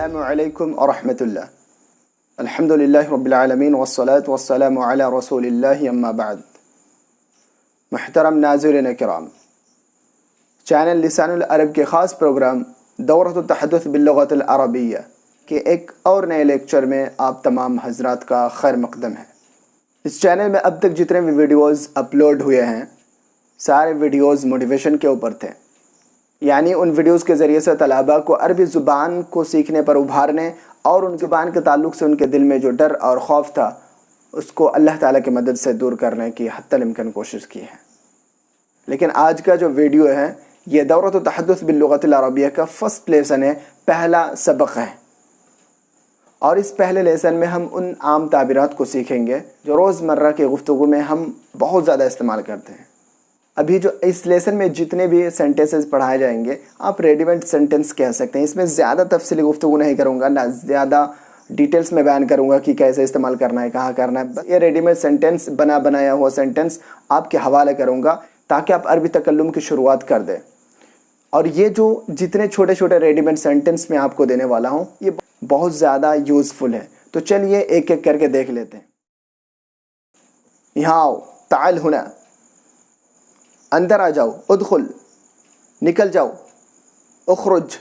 السلام علیکم ورحمۃ اللہ. الحمدللہ رب العالمین والصلاة والسلام علی رسول اللہ اما بعد. محترم ناظرین کرام، چینل لسان العرب کے خاص پروگرام دورۃ التحدث باللغۃ العربیہ کے ایک اور نئے لیکچر میں آپ تمام حضرات کا خیر مقدم ہے. اس چینل میں اب تک جتنے بھی ویڈیوز اپلوڈ ہوئے ہیں سارے ویڈیوز موٹیویشن کے اوپر تھے، یعنی ان ویڈیوز کے ذریعے سے طلباء کو عربی زبان کو سیکھنے پر ابھارنے اور ان زبان کے تعلق سے ان کے دل میں جو ڈر اور خوف تھا اس کو اللہ تعالیٰ کی مدد سے دور کرنے کی حتی الامکان کوشش کی ہے. لیکن آج کا جو ویڈیو ہے یہ دورۃ التحدث باللغۃ العربیہ کا فرسٹ لیسن ہے، پہلا سبق ہے. اور اس پہلے لیسن میں ہم ان عام تعبیرات کو سیکھیں گے جو روزمرہ کے گفتگو میں ہم بہت زیادہ استعمال کرتے ہیں. ابھی جو اس لیسن میں جتنے بھی سینٹنسز پڑھائے جائیں گے آپ ریڈی میڈ سینٹنس کہہ سکتے ہیں. اس میں زیادہ تفصیلی گفتگو نہیں کروں گا، نہ زیادہ ڈیٹیلز میں بیان کروں گا کہ کیسے استعمال کرنا ہے، کہاں کرنا ہے. یہ ریڈی میڈ سینٹنس بنایا ہوا سینٹنس آپ کے حوالے کروں گا تاکہ آپ عربی تکلم کی شروعات کر دیں. اور یہ جو جتنے چھوٹے چھوٹے ریڈی میڈ سینٹنس میں آپ کو دینے والا ہوں یہ بہت زیادہ یوزفل ہے. تو چلیے ایک ایک کر کے دیکھ لیتے ہیں. یہاں آؤ، تعال ہونا، اندر آ جاؤ، ادخل، نکل جاؤ، اخرج،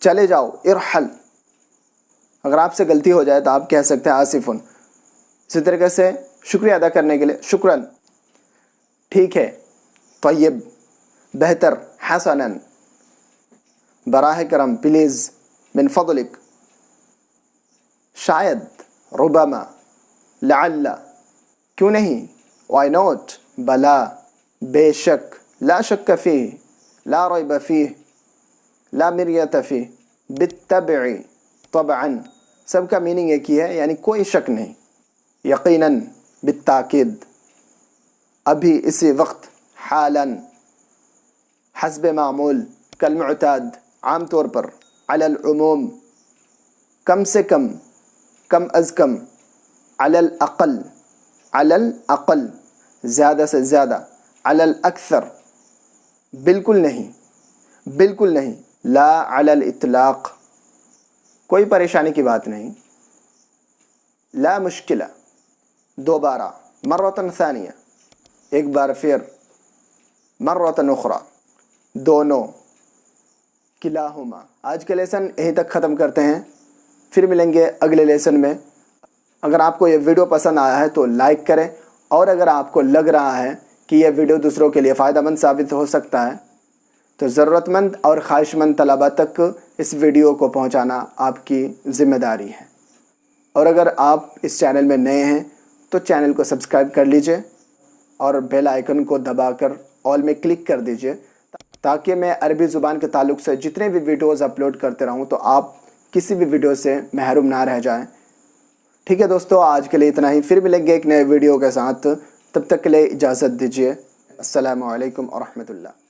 چلے جاؤ، ارحل. اگر آپ سے غلطی ہو جائے تو آپ کہہ سکتے ہیں آصفن. اسی طریقے سے شکریہ ادا کرنے کے لیے شکراً، ٹھیک ہے، طیب، بہتر، حسناً، براہ کرم، پلیز، من فضلک، شاید، ربما، لعل، کیوں نہیں، وائی نوٹ، بلا، بے شک، لا شک فیہ، لا ریب فیہ، لا مریۃ فیہ، بالطبع، طبعاً. سب کا میننگ ایک ہی ہے، یعنی کوئی شک نہیں. یقیناً، بالتاکید، ابھی، اسی وقت، حالاً، حسب معمول، کالمعتاد، عام طور پر، علی العموم، کم سے کم، کم از کم، علی الاقل، علی الاقل، زیادہ سے زیادہ، علی الاکثر، بالکل نہیں، بالکل نہیں، لا علی الاطلاق، کوئی پریشانی کی بات نہیں، لا مشکلہ، دوبارہ، مرۃ ثانیہ، ایک بار پھر، مرۃ اخری، دونوں، کلاہما. آج کا لیسن یہیں تک ختم کرتے ہیں، پھر ملیں گے اگلے لیسن میں. اگر آپ کو یہ ویڈیو پسند آیا ہے تو لائک کریں، اور اگر آپ کو لگ رہا ہے کہ یہ ویڈیو دوسروں کے لیے فائدہ مند ثابت ہو سکتا ہے تو ضرورت مند اور خواہش مند طلباء تک اس ویڈیو کو پہنچانا آپ کی ذمہ داری ہے. اور اگر آپ اس چینل میں نئے ہیں تو چینل کو سبسکرائب کر لیجئے اور بیل آئیکن کو دبا کر آل میں کلک کر دیجئے تاکہ میں عربی زبان کے تعلق سے جتنے بھی ویڈیوز اپلوڈ کرتے رہوں تو آپ کسی بھی ویڈیو سے محروم نہ رہ جائیں. ٹھیک ہے دوستو، آج کے لیے اتنا ہی. پھر ملیں گے ایک نئے ویڈیو کے ساتھ، تب تک کے لیے اجازت دیجیے. السلام علیکم ورحمۃ اللہ.